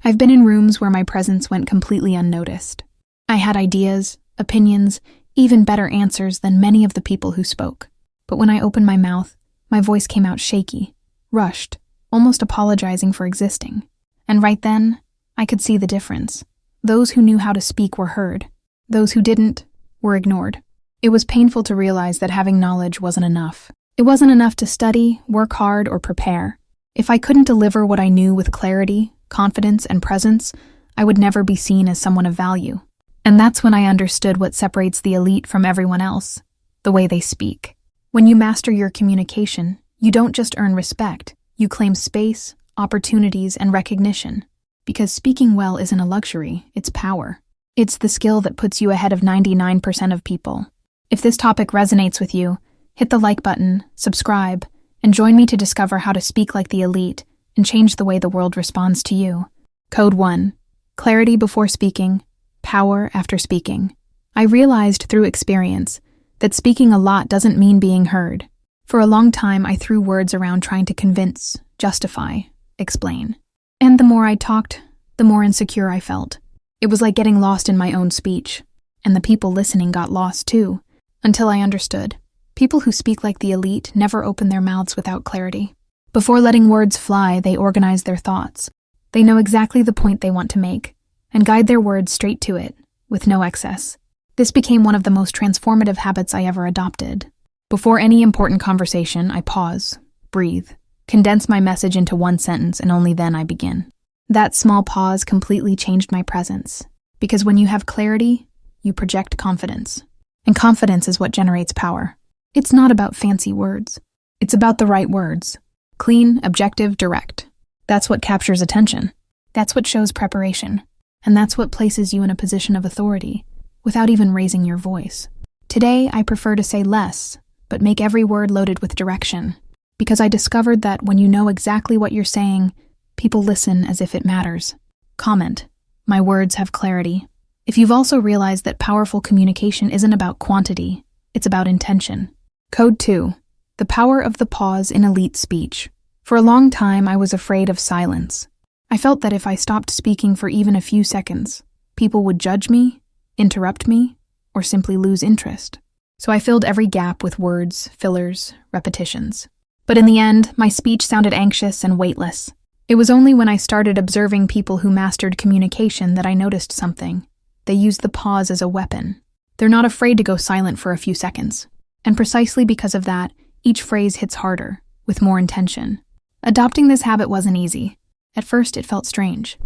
I've been in rooms where my presence went completely unnoticed. I had ideas, opinions, even better answers than many of the people who spoke. But when I opened my mouth, my voice came out shaky, rushed, almost apologizing for existing. And right then, I could see the difference. Those who knew how to speak were heard. Those who didn't were ignored. It was painful to realize that having knowledge wasn't enough. It wasn't enough to study, work hard, or prepare. If I couldn't deliver what I knew with clarity, confidence, and presence, I would never be seen as someone of value. And that's when I understood what separates the elite from everyone else: the way they speak. When you master your communication, you don't just earn respect, you claim space, opportunities, and recognition. Because speaking well isn't a luxury, it's power. It's the skill that puts you ahead of 99% of people. If this topic resonates with you, hit the like button, subscribe, and join me to discover how to speak like the elite and change the way the world responds to you. Code 1. Clarity before speaking, power after speaking. I realized through experience that speaking a lot doesn't mean being heard. For a long time, I threw words around trying to convince, justify, explain. And the more I talked, the more insecure I felt. It was like getting lost in my own speech. And the people listening got lost too, until I understood. People who speak like the elite never open their mouths without clarity. Before letting words fly, they organize their thoughts. They know exactly the point they want to make, and guide their words straight to it, with no excess. This became one of the most transformative habits I ever adopted. Before any important conversation, I pause, breathe, condense my message into one sentence, and only then I begin. That small pause completely changed my presence, because when you have clarity, you project confidence. And confidence is what generates power. It's not about fancy words. It's about the right words. Clean, objective, direct. That's what captures attention. That's what shows preparation. And that's what places you in a position of authority, without even raising your voice. Today, I prefer to say less, but make every word loaded with direction. Because I discovered that when you know exactly what you're saying, people listen as if it matters. Comment. My words have clarity. If you've also realized that powerful communication isn't about quantity, it's about intention. Code 2. The power of the pause in elite speech. For a long time, I was afraid of silence. I felt that if I stopped speaking for even a few seconds, people would judge me, interrupt me, or simply lose interest. So I filled every gap with words, fillers, repetitions. But in the end, my speech sounded anxious and weightless. It was only when I started observing people who mastered communication that I noticed something. They use the pause as a weapon. They're not afraid to go silent for a few seconds. And precisely because of that, each phrase hits harder, with more intention. Adopting this habit wasn't easy. At first, it felt strange.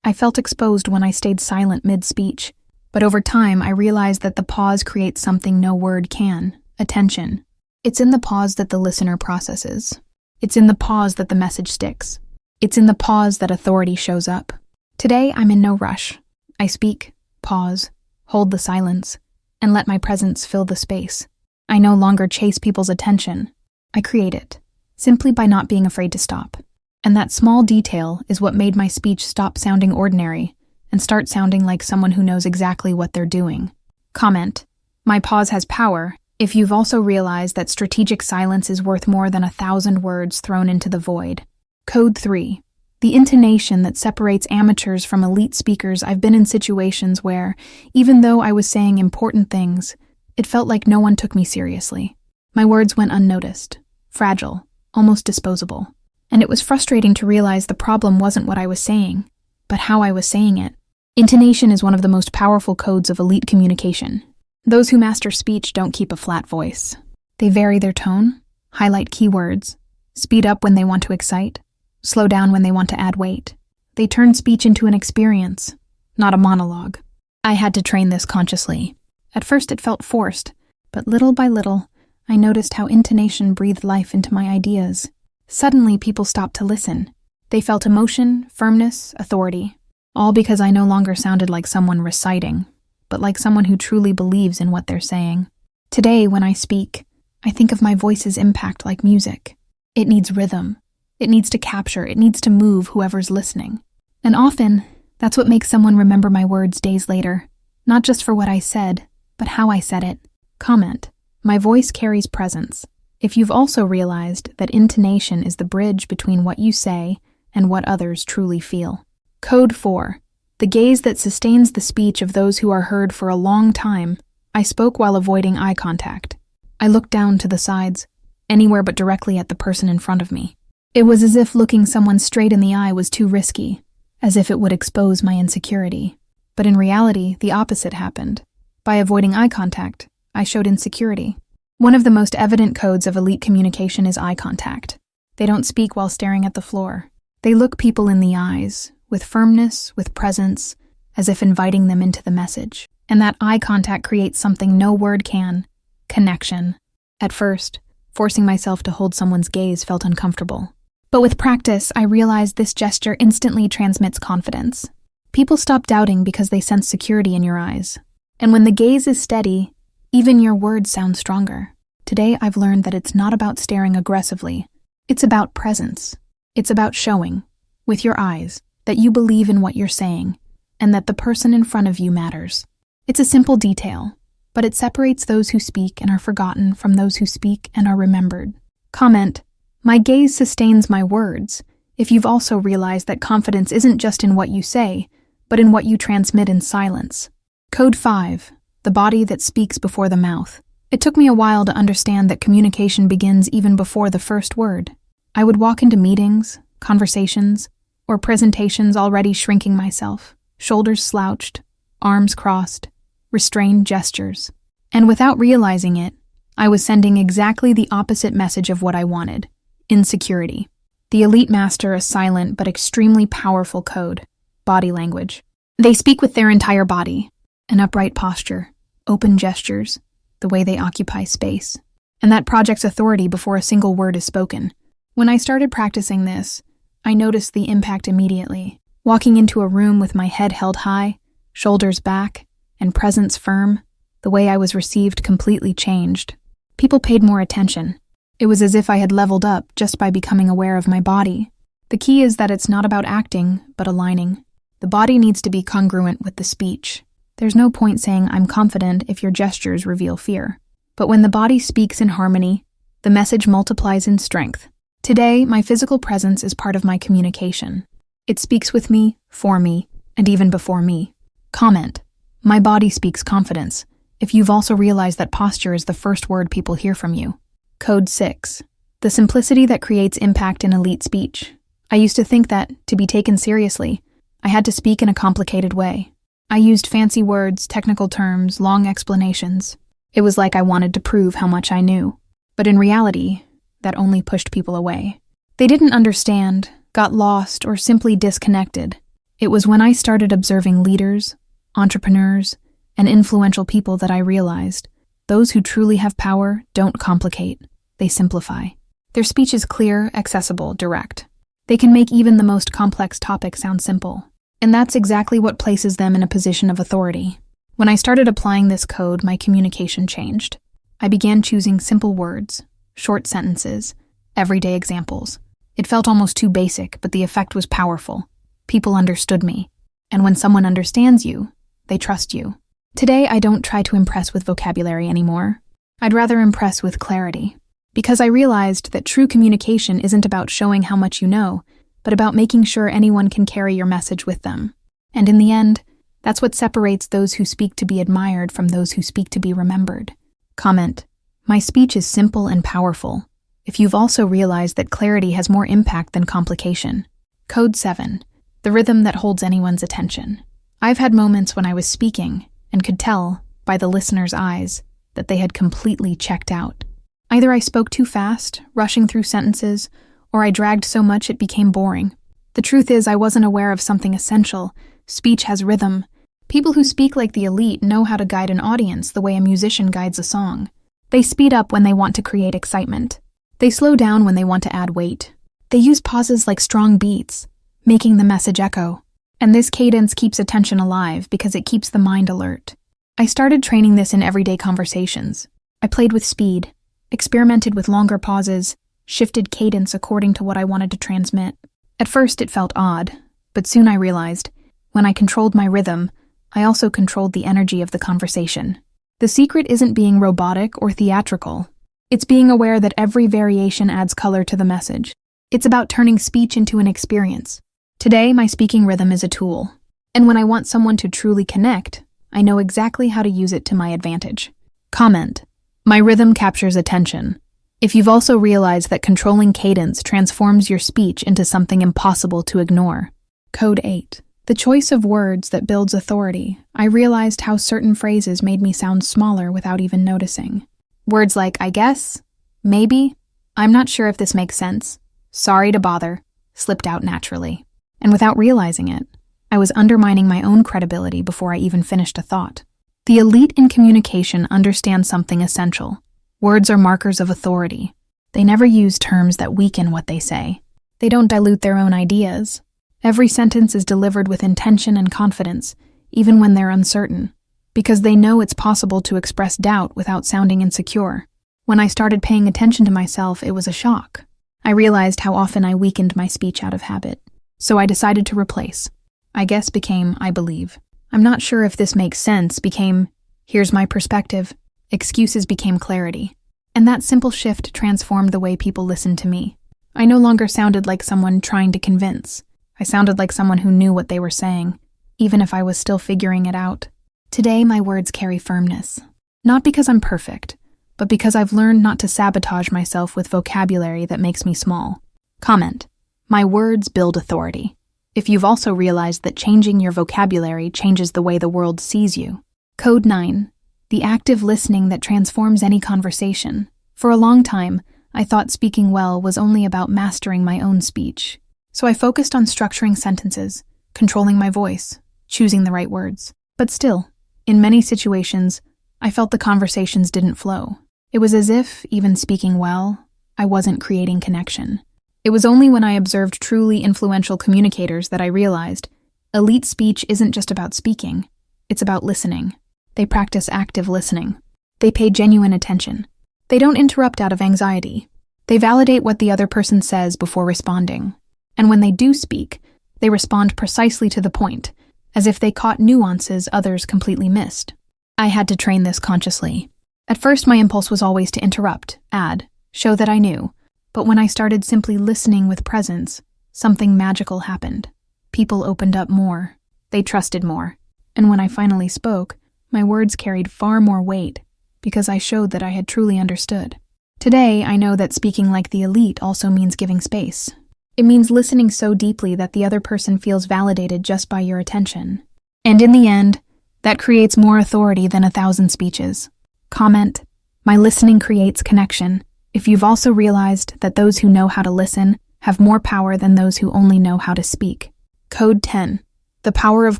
I felt exposed when I stayed silent mid-speech. But over time, I realized that the pause creates something no word can: attention. It's in the pause that the listener processes. It's in the pause that the message sticks. It's in the pause that authority shows up. Today, I'm in no rush. I speak, pause, hold the silence, and let my presence fill the space. I no longer chase people's attention. I create it, simply by not being afraid to stop. And that small detail is what made my speech stop sounding ordinary and start sounding like someone who knows exactly what they're doing. Comment. My pause has power if you've also realized that strategic silence is worth more than 1,000 words thrown into the void. Code 3. The intonation that separates amateurs from elite speakers. I've been in situations where, even though I was saying important things, it felt like no one took me seriously. My words went unnoticed, fragile, almost disposable. And it was frustrating to realize the problem wasn't what I was saying, but how I was saying it. Intonation is one of the most powerful codes of elite communication. Those who master speech don't keep a flat voice. They vary their tone, highlight keywords, speed up when they want to excite, slow down when they want to add weight. They turn speech into an experience, not a monologue. I had to train this consciously. At first it felt forced, but little by little, I noticed how intonation breathed life into my ideas. Suddenly, people stopped to listen. They felt emotion, firmness, authority, all because I no longer sounded like someone reciting, but like someone who truly believes in what they're saying. Today, when I speak, I think of my voice's impact like music. It needs rhythm. It needs to capture. It needs to move whoever's listening. And often, that's what makes someone remember my words days later, not just for what I said, but how I said it. Comment. My voice carries presence. If you've also realized that intonation is the bridge between what you say and what others truly feel. Code 4. The gaze that sustains the speech of those who are heard for a long time. I spoke while avoiding eye contact. I looked down to the sides, anywhere but directly at the person in front of me. It was as if looking someone straight in the eye was too risky, as if it would expose my insecurity. But in reality, the opposite happened. By avoiding eye contact, I showed insecurity. One of the most evident codes of elite communication is eye contact. They don't speak while staring at the floor. They look people in the eyes, with firmness, with presence, as if inviting them into the message. And that eye contact creates something no word can: connection. At first, forcing myself to hold someone's gaze felt uncomfortable. But with practice, I realized this gesture instantly transmits confidence. People stop doubting because they sense security in your eyes. And when the gaze is steady, even your words sound stronger. Today, I've learned that it's not about staring aggressively. It's about presence. It's about showing, with your eyes, that you believe in what you're saying, and that the person in front of you matters. It's a simple detail, but it separates those who speak and are forgotten from those who speak and are remembered. Comment: my gaze sustains my words. If you've also realized that confidence isn't just in what you say, but in what you transmit in silence. Code 5. The body that speaks before the mouth. It took me a while to understand that communication begins even before the first word. I would walk into meetings, conversations, or presentations already shrinking myself, shoulders slouched, arms crossed, restrained gestures. And without realizing it, I was sending exactly the opposite message of what I wanted: insecurity. The elite master a silent but extremely powerful code: body language. They speak with their entire body, an upright posture, open gestures, the way they occupy space. And that projects authority before a single word is spoken. When I started practicing this, I noticed the impact immediately. Walking into a room with my head held high, shoulders back, and presence firm, the way I was received completely changed. People paid more attention. It was as if I had leveled up just by becoming aware of my body. The key is that it's not about acting, but aligning. The body needs to be congruent with the speech. There's no point saying I'm confident if your gestures reveal fear. But when the body speaks in harmony, the message multiplies in strength. Today, my physical presence is part of my communication. It speaks with me, for me, and even before me. Comment: my body speaks confidence, if you've also realized that posture is the first word people hear from you. Code 6. The simplicity that creates impact in elite speech. I used to think that, to be taken seriously, I had to speak in a complicated way. I used fancy words, technical terms, long explanations. It was like I wanted to prove how much I knew. But in reality, that only pushed people away. They didn't understand, got lost, or simply disconnected. It was when I started observing leaders, entrepreneurs, and influential people that I realized those who truly have power don't complicate, they simplify. Their speech is clear, accessible, direct. They can make even the most complex topic sound simple. And that's exactly what places them in a position of authority. When I started applying this code, my communication changed. I began choosing simple words, short sentences, everyday examples. It felt almost too basic, but the effect was powerful. People understood me. And when someone understands you, they trust you. Today, I don't try to impress with vocabulary anymore. I'd rather impress with clarity. Because I realized that true communication isn't about showing how much you know, but about making sure anyone can carry your message with them. And in the end, that's what separates those who speak to be admired from those who speak to be remembered. Comment: my speech is simple and powerful, if you've also realized that clarity has more impact than complication. Code 7. The rhythm that holds anyone's attention. I've had moments when I was speaking and could tell, by the listener's eyes, that they had completely checked out. Either I spoke too fast, rushing through sentences, or I dragged so much it became boring. The truth is, I wasn't aware of something essential. Speech has rhythm. People who speak like the elite know how to guide an audience the way a musician guides a song. They speed up when they want to create excitement. They slow down when they want to add weight. They use pauses like strong beats, making the message echo. And this cadence keeps attention alive because it keeps the mind alert. I started training this in everyday conversations. I played with speed, experimented with longer pauses, shifted cadence according to what I wanted to transmit. At first it felt odd, but soon I realized, when I controlled my rhythm, I also controlled the energy of the conversation. The secret isn't being robotic or theatrical. It's being aware that every variation adds color to the message. It's about turning speech into an experience. Today, my speaking rhythm is a tool. And when I want someone to truly connect, I know exactly how to use it to my advantage. Comment. My rhythm captures attention. If you've also realized that controlling cadence transforms your speech into something impossible to ignore. Code 8. The choice of words that builds authority. I realized how certain phrases made me sound smaller without even noticing. Words like I guess, maybe, I'm not sure if this makes sense, sorry to bother, slipped out naturally. And without realizing it, I was undermining my own credibility before I even finished a thought. The elite in communication understand something essential. Words are markers of authority. They never use terms that weaken what they say. They don't dilute their own ideas. Every sentence is delivered with intention and confidence, even when they're uncertain, because they know it's possible to express doubt without sounding insecure. When I started paying attention to myself, it was a shock. I realized how often I weakened my speech out of habit. So I decided to replace. I guess became I believe. I'm not sure if this makes sense became here's my perspective. Excuses became clarity. And that simple shift transformed the way people listened to me. I no longer sounded like someone trying to convince. I sounded like someone who knew what they were saying, even if I was still figuring it out. Today, my words carry firmness. Not because I'm perfect, but because I've learned not to sabotage myself with vocabulary that makes me small. Comment. My words build authority. If you've also realized that changing your vocabulary changes the way the world sees you. Code 9. The active listening that transforms any conversation. For a long time, I thought speaking well was only about mastering my own speech. So I focused on structuring sentences, controlling my voice, choosing the right words. But still, in many situations, I felt the conversations didn't flow. It was as if, even speaking well, I wasn't creating connection. It was only when I observed truly influential communicators that I realized elite speech isn't just about speaking, it's about listening. They practice active listening. They pay genuine attention. They don't interrupt out of anxiety. They validate what the other person says before responding. And when they do speak, they respond precisely to the point, as if they caught nuances others completely missed. I had to train this consciously. At first, my impulse was always to interrupt, add, show that I knew. But when I started simply listening with presence, something magical happened. People opened up more. They trusted more. And when I finally spoke, my words carried far more weight because I showed that I had truly understood. Today, I know that speaking like the elite also means giving space. It means listening so deeply that the other person feels validated just by your attention. And in the end, that creates more authority than 1,000 speeches. Comment. My listening creates connection. If you've also realized that those who know how to listen have more power than those who only know how to speak. Code 10. The power of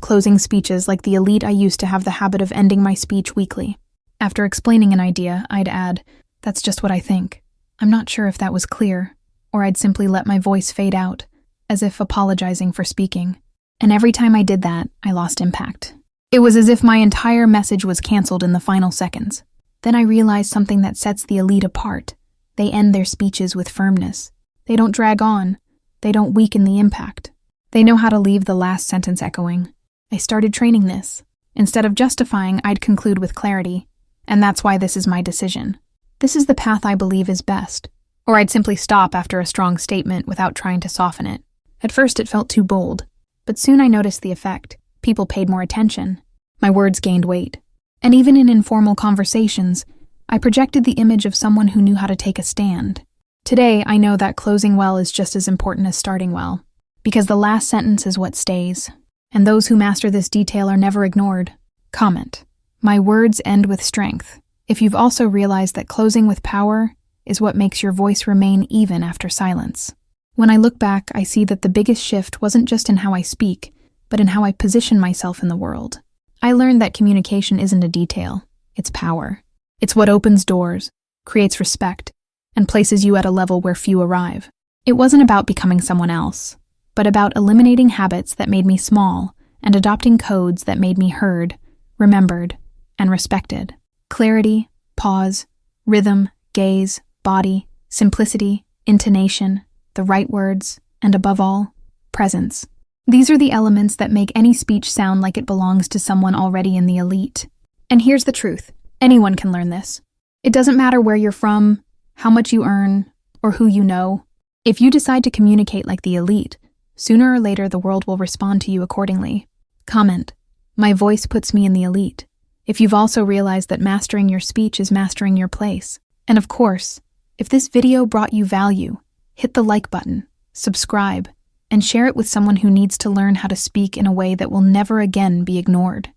closing speeches like the elite. I used to have the habit of ending my speech weakly. After explaining an idea, I'd add, that's just what I think. I'm not sure if that was clear. Or I'd simply let my voice fade out, as if apologizing for speaking. And every time I did that, I lost impact. It was as if my entire message was canceled in the final seconds. Then I realized something that sets the elite apart. They end their speeches with firmness. They don't drag on. They don't weaken the impact. They know how to leave the last sentence echoing. I started training this. Instead of justifying, I'd conclude with clarity. And that's why this is my decision. This is the path I believe is best. Or I'd simply stop after a strong statement without trying to soften it. At first it felt too bold, but soon I noticed the effect. People paid more attention. My words gained weight. And even in informal conversations, I projected the image of someone who knew how to take a stand. Today, I know that closing well is just as important as starting well, because the last sentence is what stays, and those who master this detail are never ignored. Comment. My words end with strength. If you've also realized that closing with power is what makes your voice remain even after silence. When I look back, I see that the biggest shift wasn't just in how I speak, but in how I position myself in the world. I learned that communication isn't a detail, it's power. It's what opens doors, creates respect, and places you at a level where few arrive. It wasn't about becoming someone else, but about eliminating habits that made me small and adopting codes that made me heard, remembered, and respected. Clarity, pause, rhythm, gaze, body, simplicity, intonation, the right words, and above all, presence. These are the elements that make any speech sound like it belongs to someone already in the elite. And here's the truth. Anyone can learn this. It doesn't matter where you're from, how much you earn, or who you know. If you decide to communicate like the elite, Sooner or later, the world will respond to you accordingly. Comment, my voice puts me in the elite. If you've also realized that mastering your speech is mastering your place. And of course, if this video brought you value, hit the like button, subscribe, and share it with someone who needs to learn how to speak in a way that will never again be ignored.